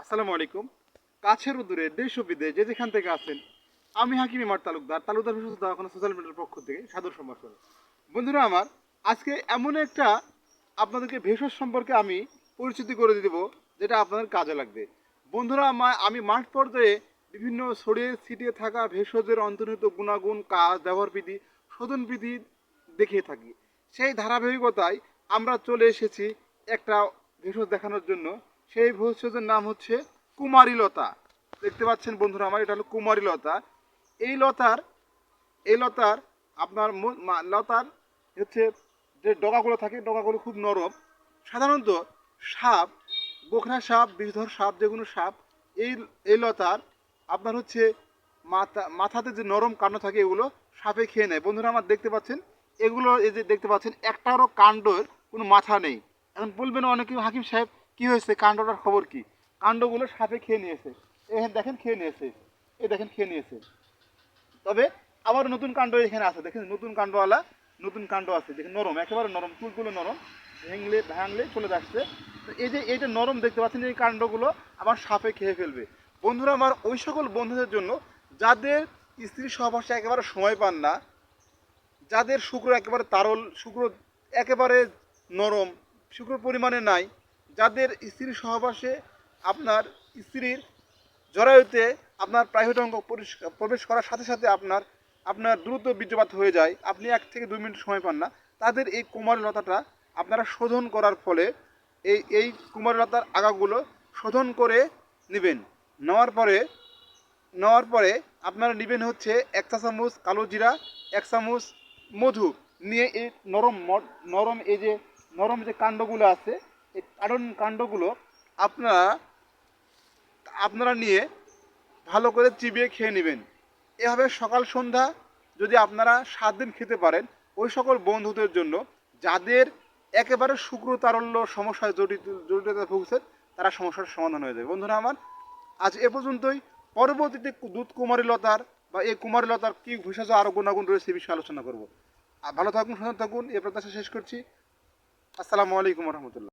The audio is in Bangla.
আসসালামু আলাইকুম। কাছের ও দূরে দেশ ও বিদেশ যে যেখান থেকে আছেন, আমি হাকিম ইমার তালুকদার ভেষজ দওয়াখানা সোশ্যাল মিডিয়ার পক্ষ থেকে সাদর সম্ভাষণ। বন্ধুরা আমার, আজকে এমন একটা আপনাদেরকে ভেষজ সম্পর্কে আমি পরিচিতি করে দিব যেটা আপনাদের কাজে লাগবে। বন্ধুরা আমি মাঠ পর্যায়ে বিভিন্ন ছড়িয়ে ছিটিয়ে থাকা ভেষজের অন্তর্নিহিত গুণাগুণ, কাজ, ব্যবহার বিধি, শোধন বিধি দেখিয়ে থাকি। সেই ধারাবাহিকতায় আমরা চলে এসেছি একটা ভেষজ দেখানোর জন্য। সেই ভেষজের নাম হচ্ছে কুমারী লতা। দেখতে পাচ্ছেন বন্ধুরা আমার, এটা হলো কুমারী লতা। এই লতার এই লতার আপনার লতার হচ্ছে যে ডগাগুলো থাকে, ডগাগুলো খুব নরম। সাধারণত সাপ, গোখরা সাপ, বিষধর সাপ, যেগুলো সাপ এই এই লতার আপনার হচ্ছে মাথাতে যে নরম কাণ্ড থাকে এগুলো সাপে খেয়ে নেয়। বন্ধুরা আমার দেখতে পাচ্ছেন, এগুলো এই যে দেখতে পাচ্ছেন একটারও কাণ্ডের কোনো মাথা নেই। এখন বলবেন অনেকে, হাকিম সাহেব কি হয়েছে, কাণ্ডটার খবর কি? কাণ্ডগুলো সাপে খেয়ে নিয়েছে। এখানে দেখেন খেয়ে নিয়েছে, এই দেখেন খেয়ে নিয়েছে। তবে আবার নতুন কাণ্ড এখানে আছে, দেখেন নতুন কাণ্ডওয়ালা নতুন কাণ্ড আছে, দেখেন নরম, একেবারে নরম, তুলতুলে নরম, ভাঙলে চলে যাচ্ছে। তো এই যে এইটা নরম দেখতে পাচ্ছেন, এই কাণ্ডগুলো আবার সাপে খেয়ে ফেলবে। বন্ধুরা আমার, ওই সকল বন্ধুদের জন্য যাদের স্ত্রী সহবাসে একেবারে সময় পান না, যাদের শুক্র একেবারে তারল, শুক্র একেবারে নরম, শুক্র পরিমাণে নাই, যাদের স্ত্রী সহবাসে আপনার স্ত্রীর জরায়ুতে আপনার প্রাইভেট অঙ্গ প্রবেশ করার সাথে সাথে আপনার আপনার দ্রুত বীর্যপাত হয়ে যায়, আপনি 1 থেকে 2 মিনিট সময় পান না, তাদের এই কুমারী লতাটা আপনারা শোধন করার ফলে এই কুমারী লতার আগাগুলো শোধন করে নেবেন। নেওয়ার পরে আপনারা নেবেন হচ্ছে 1 চা চামচ কালো জিরা, 1 চামচ মধু নিয়ে এই নরম এই যে নরম যে কাণ্ডগুলো আছে, এই কাণ্ডগুলো আপনারা আপনারা নিয়ে ভালো করে চিবিয়ে খেয়ে নেবেন। এভাবে সকাল সন্ধ্যা যদি আপনারা 7 দিন খেতে পারেন, ওই সকল বন্ধুদের জন্য যাদের একেবারে শুক্র তারল্য সমস্যায় জটিলতা ভুগছেন, তারা সমস্যার সমাধান হয়ে যাবে। বন্ধুরা আমার, আজ এ পর্যন্তই। পরবর্তীতে দুধ কুমারী লতার বা এই কুমারী লতার কী ভেষজ আরও গুণাগুণ রয়েছে, এই বিষয়ে আলোচনা করব। আর ভালো থাকুন, সুন্দর থাকুন, এ প্রত্যাশা শেষ করছি। আসসালামু আলাইকুম রহমতুল্লাহ।